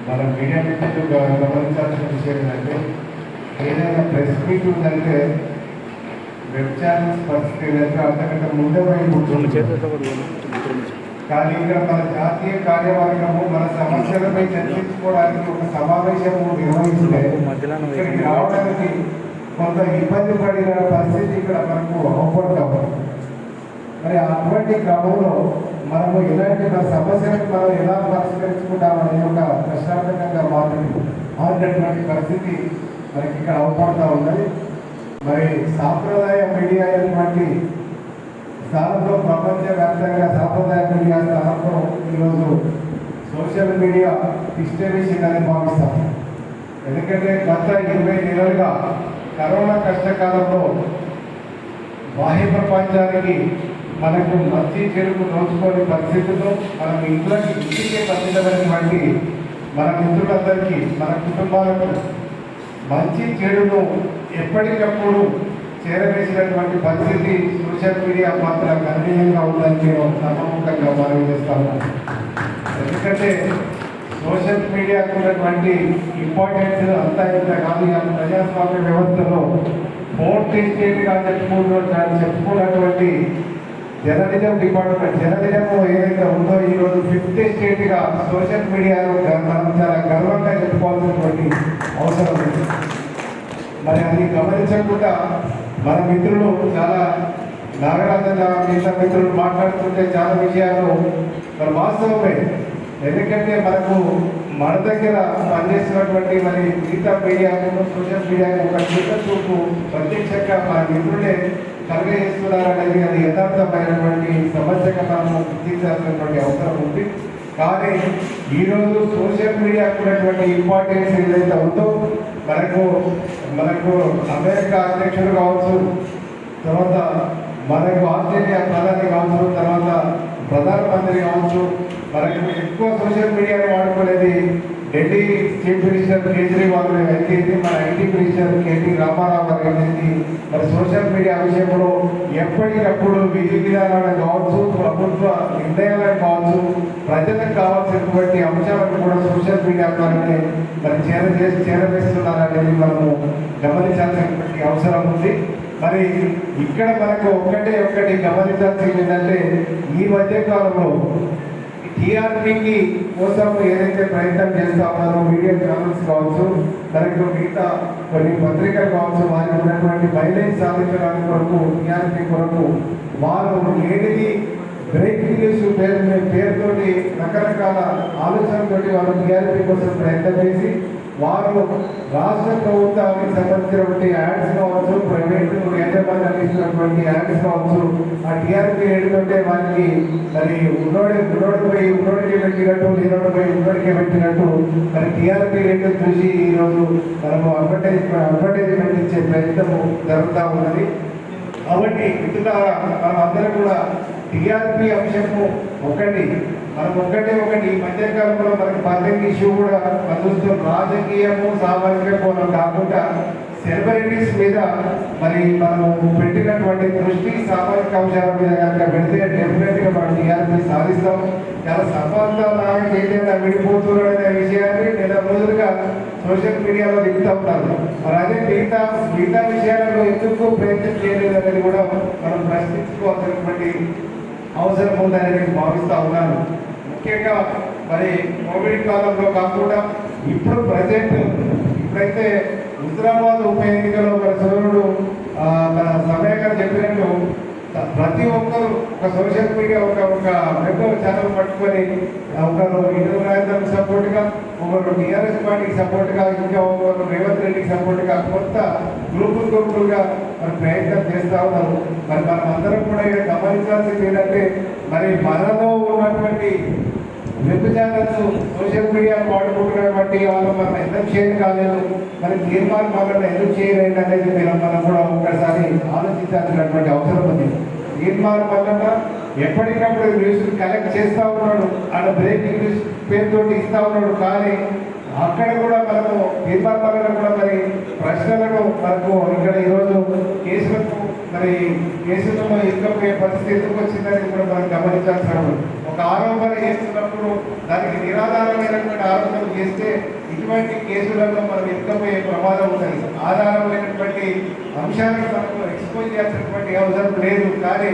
మన మీడియా మిత్రులు గమనించాల్సిన విషయం ఏంటంటే ఏదైనా ప్రెస్ మీట్ ఉందంటే వెబ్ ఛానల్స్ పరిస్థితి ఏంటంటే అంతకంటే ముందే కానీ ఇక్కడ మన జాతీయ కార్యవర్గము మన సమస్యలపై చర్చించుకోవడానికి ఒక సమావేశము నిర్వహిస్తే ఇక్కడికి రావడానికి కొంత ఇబ్బంది పడిన పరిస్థితి ఇక్కడ మనకు అవపడతాం. మరి అటువంటి క్రమంలో మనము ఇలాంటి మన సమస్యలకు మనం ఎలా పరిష్కరించుకుంటామనే ఒక ప్రశాంతంగా మారినటువంటి పరిస్థితి మనకి ఇక్కడ అవపడతా ఉన్నది. మరి సాంప్రదాయ మీడియా అయినటువంటి స్థానంలో ప్రపంచవ్యాప్తంగా సాంప్రదాయ మీడియా స్థానంలో ఈరోజు సోషల్ మీడియా విస్తరించిందని భావిస్తాం. ఎందుకంటే గత 20 నెలలుగా కరోనా కష్టకాలంలో బాహ్య ప్రపంచానికి మనకు మంచి చెడుకు నోచుకోని పరిస్థితుల్లో మనం ఇంటికే పరిమితమైనటువంటి మన మిత్రులందరికీ మన కుటుంబాలకు మంచి చెడును ఎప్పటికప్పుడు చేరవేసినటువంటి పరిస్థితి సోషల్ మీడియా మాత్రం గణనీయంగా ఉందని నేను నమ్మకంగా మనవి చేస్తాను. ఎందుకంటే సోషల్ మీడియాకు ఉన్నటువంటి ఇంపార్టెన్స్ అంతా ఇంత కాదు. ప్రజాస్వామ్య వ్యవస్థలో ఫోర్త్ ఎస్టేట్గా చెప్పుకున్నటువంటి జర్నలిజం డిపార్ట్మెంట్ జర్నలిజం ఏదైతే ఉందో ఈరోజు 5th ఎస్టేట్గా సోషల్ మీడియాలో మనం చాలా గర్వంగా చెప్పుకోవాల్సినటువంటి అవసరం ఉంది. మరి అది గమనించకుండా మన మిత్రులు చాలా నాగరాజన మిగతా మిత్రులు మాట్లాడుతుంటే చాలా విషయాలు మరి వాస్తవమే. ఎందుకంటే మన దగ్గర పనిచేస్తున్నటువంటి మరి మిగతా మీడియాను సోషల్ మీడియాను ఒక చిన్న చూపు ప్రత్యక్షంగా మన మిత్రులే కలిగజేస్తున్నారనేది అది యథార్థమైనటువంటి సమస్యగా మనము గుర్తించాల్సినటువంటి అవసరం ఉంది. కానీ ఈరోజు సోషల్ మీడియాకు ఉన్నటువంటి ఇంపార్టెన్స్ ఏదైతే ఉందో మనకు అమెరికా అధ్యక్షుడు కావచ్చు, తర్వాత మనకు ఆస్ట్రేలియా ప్రధాని కావచ్చు, తర్వాత ప్రధానమంత్రి కావచ్చు, మనకు ఎక్కువ సోషల్ మీడియాను వాడుకునేది ఢిల్లీ చీఫ్ మినిస్టర్ కేజ్రీవాల్ అయితే మన ఐటీ మినిస్టర్ కేటీ రామారావు గారు అయితే మరి సోషల్ మీడియా విషయంలో ఎప్పటికప్పుడు విధి విధానాలను కావచ్చు, ప్రభుత్వ నిర్ణయాలను కావచ్చు, ప్రజలకు కావాల్సినటువంటి అంశాలను కూడా సోషల్ మీడియా ద్వారానే మరి చేరవేస్తున్నారనేది మనము గమనించాల్సినటువంటి అవసరం ఉంది. మరి ఇక్కడ మనకు ఒకటి గమనించాల్సింది ఏంటంటే ఈ మధ్య కాలంలో టీఆర్పీకి కోసం ఏదైతే ప్రయత్నం చేస్తా ఉన్నారో మీడియా ఛానల్స్ కావచ్చు, మనకు మిగతా కొన్ని పత్రికలు కావచ్చు, వారికి ఉన్నటువంటి మైలేజ్ సాధించడానికి కొరకు టీఆర్పీ కొరకు వారు ఏది బ్రేకింగ్ న్యూస్ పేరుతోటి రకరకాల ఆలోచనతోటి వారు టీఆర్పీ కోసం ప్రయత్నం చేసి వారు రాష్ట్ర ప్రభుత్వానికి సంబంధించినటువంటి యాడ్స్ కావచ్చు, ప్రైవేట్ యాజమాన్యాలు ఇచ్చినటువంటి యాడ్స్ కావచ్చు, ఆ టీఆర్పీ ఏంటంటే వారికి మరి ఉన్నోడికి పెట్టినట్టు ఉన్నోడికి పెట్టినట్టు మరి టీఆర్పీ రేటు చూసి ఈరోజు మనము అడ్వర్టైజ్మెంట్ ఇచ్చే ప్రయత్నం జరుగుతూ ఉన్నది. కాబట్టి మిత్రులారా మనం అందరం కూడా టీఆర్పీ అంశము ఒకటి ఈ మధ్యకాలంలో మనకి పబ్లిక్ ఇష్యూ కూడా చూస్తాం. రాజకీయము సామాజిక కోణం కాకుండా సెలబ్రిటీస్ మీద మరి మనము పెట్టినటువంటి దృష్టి సామాజిక అంశాల మీద కనుక పెడితే డెఫినెట్గా మనం టీఆర్పీ సాధిస్తాం. చాలా సఫలతలాగా ఏదైనా విడిపోతున్నాడనే విషయాన్ని నెల రోజులుగా సోషల్ మీడియాలో దిగుతూ ఉంటారు. మరి అదే మిగతా విషయాలలో ఎందుకు ప్రయత్నం చేయలేదు అనేది కూడా మనం ప్రశ్నించుకోవాల్సినటువంటి అవసరం ఉందని నేను భావిస్తూ ఉన్నాను. ముఖ్యంగా మరి కోవిడ్ కాలంలో కాకుండా ఇప్పుడైతే హుజరాబాద్ ఉప ఎన్నికలో మన సోదరుడు మన సమయాన్ని చెప్పినట్టు ప్రతి ఒక్కరు ఒక సోషల్ మీడియా ఒక వెబ్ ఛానల్ పట్టుకొని ఒకరు ఇంద్ర రాజధానికి సపోర్ట్గా, ఒకరు టీఆర్ఎస్ పార్టీకి సపోర్ట్గా, ఇంకా ఒకరు రేవంత్ రెడ్డికి సపోర్ట్గా కొత్త గ్రూపులుగా మరి ప్రయత్నం చేస్తూ ఉన్నారు. మరి మనం అందరం కూడా ఇక్కడ గమనించాల్సింది ఏంటంటే మరి మనలో ఉన్నటువంటి వెబ్ ఛానల్స్ సోషల్ మీడియా వాడుకుంటున్నటువంటి వాళ్ళు మనం ఎందుకు చేయడం కాలేదు, మరి తీర్మానం వల్ల ఎందుకు చేయలేదు అనేది మనం కూడా ఒకసారి ఆలోచించాల్సినటువంటి అవసరం ఉంది. తీర్మానం వల్ల ఎప్పటికప్పుడు న్యూస్ కలెక్ట్ చేస్తూ ఉన్నాడు, అక్కడ బ్రేకింగ్ న్యూస్ పేరుతో ఇస్తూ ఉన్నాడు. కానీ అక్కడ కూడా మనము తీర్మానం వల్ల కూడా మరి ప్రశ్నలను మనకు ఇక్కడ ఈరోజు కేసులలో ఇరుకపోయే పరిస్థితి ఎందుకు వచ్చిందని కూడా మనం గమనించాల్సిన ఒక ఆరోపణ చేస్తున్నప్పుడు దానికి నిరాధారమైనటువంటి ఆరోపణలు చేస్తే ఇటువంటి కేసులలో మనం ఎక్కబోయే ప్రమాదం ఉంటుంది. ఆధారమైనటువంటి అంశాలను మనకు ఎక్స్పోజ్ చేయాల్సినటువంటి అవసరం లేదు. కానీ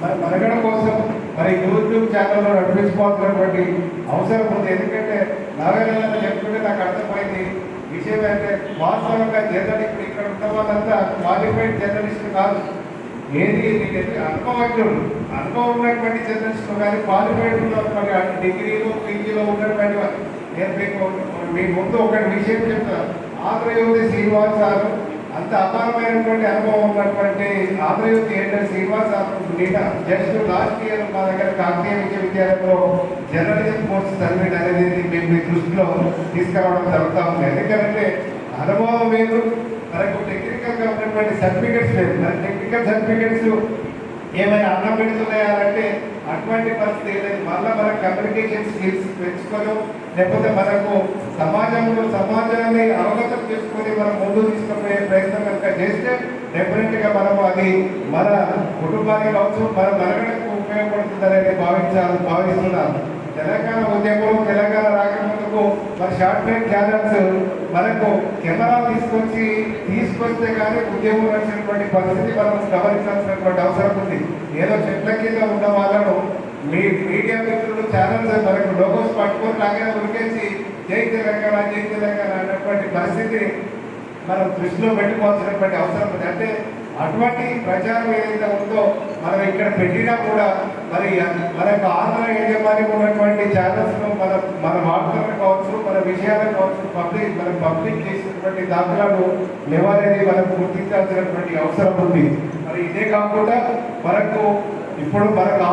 మన మనగడ కోసం మరి యూట్యూబ్ ఛానల్లో నడిపించుకోవాల్సినటువంటి అవసరం ఉంది. ఎందుకంటే నావేళ్ళ చెప్తుంటే నాకు అర్థమైంది విషయం అంటే వాస్తవంగా జర్నలిస్ట్ ఇక్కడ ఉన్న వాళ్ళంతా క్వాలిఫైడ్ జర్నలిస్ట్ కాదు. ఏది అనుభవజ్ఞుడు, అనుభవం ఉన్నటువంటి జర్నలిస్టులు కానీ క్వాలిఫైడ్ ఉన్నటువంటి డిగ్రీలో పీజీలో ఉన్నటువంటి నేను మీ ముందు ఒకటి విషయం చెప్తాను. ఆంధ్రజ్యోతి శ్రీనివాస్ సార్ అంత అపారమైనటువంటి అనుభవం ఉన్నటువంటి ఆంధ్రజ్యోతి ఏంటంటే Srinivas sir just last year మా దగ్గర కాకతీయ విశ్వవిద్యాలయంలో జర్నలిజం కోర్సు చదివేది అనేది మేము మీ దృష్టిలో తీసుకురావడం జరుగుతూ ఉంది. ఎందుకంటే అనుభవం వేరు, మనకు టెక్నికల్గా ఉన్నటువంటి సర్టిఫికెట్స్ లేదు. మన టెక్నికల్ సర్టిఫికెట్స్ ఏమైనా అన్నం పెడుతున్నాయంటే అటువంటి పరిస్థితి లేదు. మళ్ళీ మనకు కమ్యూనికేషన్ స్కిల్స్ పెంచుకోవడం, లేకపోతే మనకు సమాజాన్ని అవగతం చేసుకొని మనం ముందుకు తీసుకుపోయే ప్రయత్నం కనుక చేస్తే డెఫినెట్గా మనం అది మన కుటుంబానికి కావచ్చు, మన మనగడకు ఉపయోగపడుతుంది అనేది భావిస్తున్నాను. తెలంగాణ ఉద్యమం తెలంగాణ రాకముందుకు మన షార్ట్ ఫిల్మ్ ఛానల్స్ మనకు కెమెరాలు తీసుకొస్తే కానీ ఉద్యమం వచ్చినటువంటి పరిస్థితి మనం గమనించాల్సినటువంటి అవసరం ఉంది. ఏదో చెట్ల కింద ఉన్న వాళ్ళను మీడియా మిత్రులు ఛానల్స్ మనకు లోగోస్ పట్టుకొని లాగా ఉరికేసి జై తెలంగాణ అన్నటువంటి పరిస్థితి మనం దృష్టిలో పెట్టుకోవాల్సినటువంటి అవసరం ఉంది. అంటే అటువంటి ప్రచారం ఏదైతే ఉందో మనం ఇక్కడ పెట్టినా కూడా మరి మనకు ఆంధ్ర యజమాని ఉన్నటువంటి ఛానల్స్ను మన వార్తలను కావచ్చు, మన విషయాలను కావచ్చు పబ్లిక్ చేసినటువంటి దాఖలాలు లేవనేది మనకు గుర్తించాల్సినటువంటి అవసరం ఉంది. మరి ఇదే కాకుండా మనకు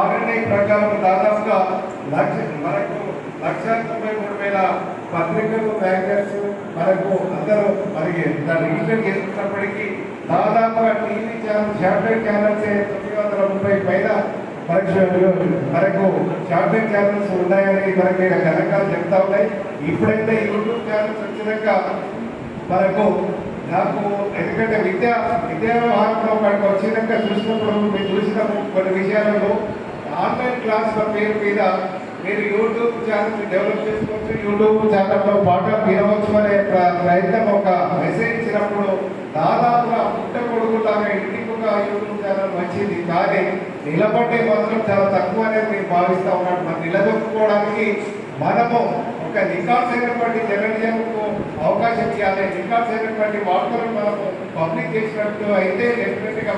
ఆర్ఎన్ఐ ప్రకారం దాదాపుగా 1,93,000 పత్రికలు మ్యాగజైన్స్ మనకు అందరూ మనకి దాన్ని రిజిస్టర్ చేసుకున్నప్పటికీ దాదాపుగా టీవీ ఛానల్ శాటిలైట్ ఛానల్స్ 930 పైన మనకు శాటిలైట్ ఛానల్స్ ఉన్నాయని మనకి గణాంకాలు చెప్తా ఉన్నాయి. ఇప్పుడైతే యూట్యూబ్ ఛానల్స్ వచ్చినాక నాకు ఎందుకంటే విద్యా వ్యవహారంలో మనకు వచ్చినాక చూసినప్పుడు మీరు చూసిన కొన్ని విషయాలలో ఆన్లైన్ క్లాసుల పేరు మీద మీరు యూట్యూబ్ ఛానల్ డెవలప్ చేసుకోవచ్చు, యూట్యూబ్ ఛానల్లో పాఠాలు వినవచ్చు అనే ప్రయత్నం ఒక మెసేజ్ ఇచ్చినప్పుడు దాదాపుగా పుట్టగొడుగులాగా ఇంటికి ఒక యూట్యూబ్ ఛానల్ వచ్చింది. కానీ నిలబడే మాత్రం చాలా తక్కువ అనేది నేను భావిస్తూ ఉన్నాను. మనం నిలదొక్కుకోవడానికి మనము ఒక రికార్డ్స్ అయినటువంటి జర్నలిజంకు అవకాశం ఇవ్వాలి. రికార్డ్స్ అయినటువంటి వార్తలను మనము పబ్లిక్ చేసినట్టు అయితే డెఫినెట్గా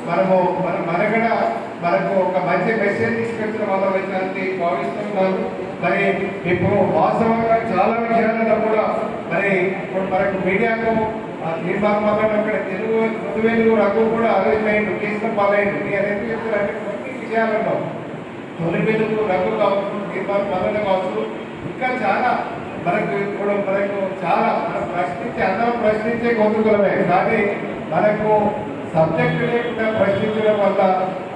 మన మనగడ మనకు ఒక మంచి మెసేజ్ తీసుకొచ్చిన వాళ్ళ విషయాన్ని భావిస్తున్నాను. మరి ఇప్పుడు వాస్తవంగా చాలా విషయాలలో కూడా మరి ఇప్పుడు మనకు మీడియాకు తీర్మానం అక్కడ తెలుగు మృదువేలు రఘు కూడా అరేంజ్ అయ్యిండు, కేసుల పాలయ్యిండు. నేను ఎందుకు చెప్తానంటే కొన్ని విషయాలలో తొలి వెలుగు రఘు కావచ్చు, తీర్మానం కావచ్చు, ఇంకా చాలా మనకు చాలా అందరం ప్రశ్నించే గొంతుకులమే. కానీ మనకు సబ్జెక్టు లేకుండా ప్రశ్నించడం వల్ల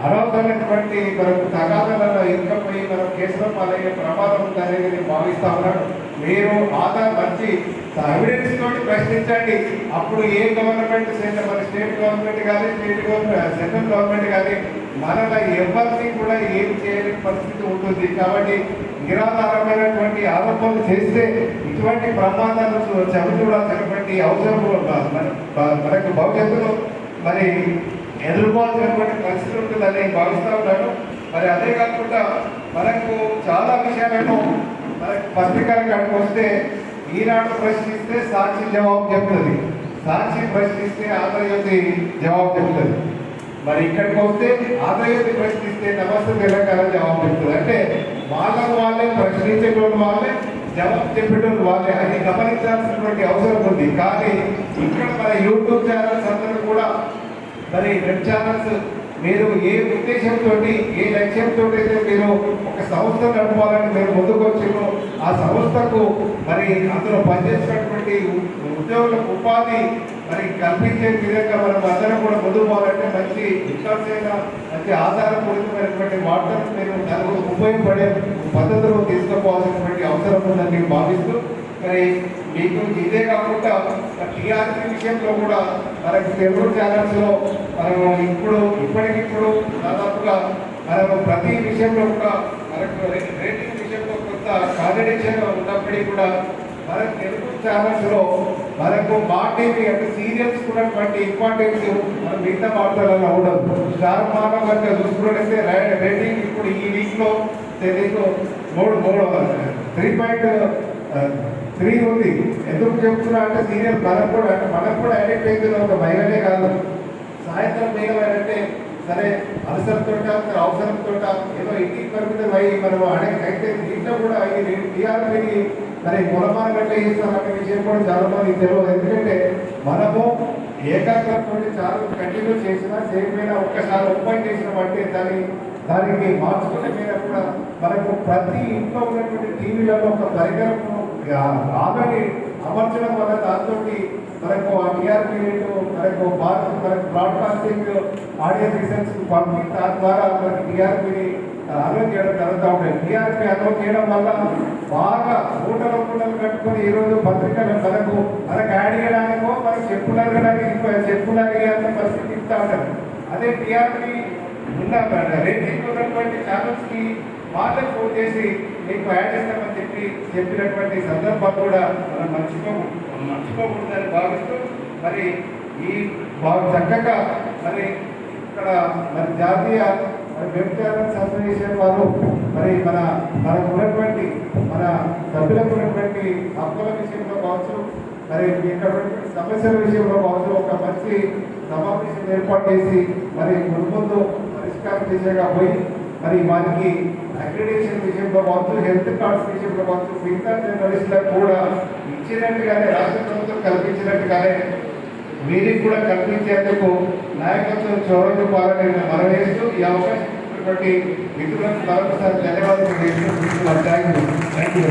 అనవసరమైనటువంటి మనకు తగాదాలలో ఇంకపోయి మనం కేసులో పాలయ్యే ప్రమాదం ఉందనేది నేను భావిస్తా ఉన్నాను. మీరు ఆధార్ మంచి ఎవిడెన్స్ తోటి ప్రశ్నించండి. అప్పుడు ఏ గవర్నమెంట్ మన స్టేట్ గవర్నమెంట్ కానీ సెంట్రల్ గవర్నమెంట్ కానీ మనలో ఎవరిని కూడా ఏం చేయలేని పరిస్థితి ఉంటుంది. కాబట్టి నిరాధారమైనటువంటి ఆరోపణలు చేస్తే ఇటువంటి ప్రమాదాలు చవిచూడాల్సినటువంటి అవసరం మనకు భవిష్యత్తులో మరి ఎదుర్కోవాల్సినటువంటి పరిస్థితి ఉంటుందని భావిస్తూ ఉన్నాను. మరి అదే కాకుండా మనకు చాలా విషయాలను మనకు పత్రికలకు వస్తే ఈనాడు ప్రశ్నిస్తే సాక్షి జవాబు చెప్తుంది, సాక్షి ప్రశ్నిస్తే ఆంధ్రజ్యోతి జవాబు చెప్తుంది. మరి ఇక్కడికి వస్తే ఆంధ్రజ్యోతి ప్రశ్నిస్తే నమస్తే తెలంగాణ జవాబు చెప్తుంది. అంటే వాళ్ళే ప్రశ్నించేటువంటి వాళ్ళే జవాబు చెప్పేటువంటి వాళ్ళే, అది గమనించాల్సినటువంటి అవసరం ఉంది. కానీ ఇక్కడ మన యూట్యూబ్ ఛానల్స్ అందరూ కూడా మరి వెబ్ ఛానల్స్ మీరు ఏ ఉద్దేశంతో ఏ లక్ష్యంతో అయితే మీరు ఒక సంస్థ నడపాలని మీరు ముందుకు వచ్చారో ఆ సంస్థకు మరి అందులో పనిచేసినటువంటి ఉద్యోగులకు ఉపాధి మరి కల్పించే విధంగా మనం అందరం కూడా ముందుకు పోవాలంటే మంచి విశ్వాసమైన మంచి ఆధారపూరితమైనటువంటి వార్తలు మీరు నలుగురు ఉపయోగపడే పద్ధతులు తీసుకుపోవాల్సినటువంటి అవసరం ఉందని భావిస్తూ మరి మీకు ఇదే కాకుండా టీఆర్పీ విషయంలో కూడా మనకు తెలుగు ఛానల్స్లో మనం ఇప్పటికిప్పుడు దాదాపుగా మనము ప్రతి విషయంలో కూడా మనకు రేటింగ్ విషయంలో కొంత కాంట్రడిక్షన్ ఉన్నప్పటికీ కూడా మన తెలుగు ఛానల్స్లో మనకు మా టీవీ అంటే సీరియల్స్ ఉన్నటువంటి ఇంపార్టెన్స్ మన మిగతా వార్తలలో ఉండదు. స్టార్ మార్గ కనుక చూసుకున్నట్లయితే రేటింగ్ ఇప్పుడు ఈ వీక్లో తెలియదు 3.3 ఉంది. ఎందుకు చెప్తున్నా అంటే సీరియల్ మనకు కూడా అడిక్ట్ అవుతున్న ఒక మహిళనే కాదు. సాయంత్రం మేఘమైనట్టే సరే అవసరంతో అవసరంతో ఏదో ఇంటికి పరిమితం అయ్యి మనం అడిక్ట్ అయితే ఇంట్లో కూడా ఈ టీఆర్పీని మరి పొలమాన గట్ల చేస్తామనే విషయం కూడా చాలా మంది తెలియదు. ఎందుకంటే మనము ఏకాగ్రతతో చాలా కంటిన్యూ చేసినా చేయకపోయినా ఒక్కసారి ఓపెన్ చేసిన బట్టి దానికి మార్చుకునే మీద కూడా మనకు ప్రతి ఇంట్లో ఉన్నటువంటి టీవీలలో ఒక పరికరం ఆల్రెడీ అమర్చడం వల్ల దాంతో మనకు ఆ టీఆర్పీ రేటు మనకు బ్రాడ్కాస్టింగ్ ఆడియో రీసెన్స్ పంపి దాని ద్వారా మనకి టీఆర్పీని అలౌట్ చేయడం జరుగుతూ ఉంటాయి. టీఆర్పీ అలౌట్ చేయడం వల్ల బాగా మూటలు కట్టుకొని ఈరోజు పత్రికలు మనకు యాడ్ చేయడానికో మనకు చెప్పులు అడిగేంత పరిస్థితి ఇస్తూ ఉంటారు. అదే టీఆర్పీ ఉన్న రేటింగ్ ఉన్నటువంటి ఛానల్స్కి వాళ్ళే ఫోన్ చేసి మీకు యాడ్ చేస్తామని చెప్పినటువంటి సందర్భాలు కూడా మనం మర్చిపోకూడదని భావిస్తూ మరి ఈ చక్కగా మరి ఇక్కడ మరి జాతీయ వెబ్ ఛానల్స్ అసోసియేషన్ వారు మరి మనకు ఉన్నటువంటి మన సభ్యులకు ఉన్నటువంటి హక్కుల విషయంలో కావచ్చు, మరి ఇక్కడ సమస్యల విషయంలో కావచ్చు ఒక మంచి సమావేశం ఏర్పాటు చేసి మరి ముందు పరిష్కారం దిశగా పోయి మరి వారికి అక్రిడేషన్ విషయంలో కావచ్చు, హెల్త్ కార్డ్స్ విషయంలో కావచ్చు, మిగతా జర్నలిస్టులకు కూడా ఇచ్చినట్టుగానే రాష్ట్ర ప్రభుత్వం కల్పించినట్టుగానే వీరికి కూడా కల్పించేందుకు నాయకత్వం చొరవ చూపాలని మనవేస్తూ ఈ అవకాశం ఇచ్చినటువంటి మిత్రులకు మరొకసారి ధన్యవాదాలు. Thank you.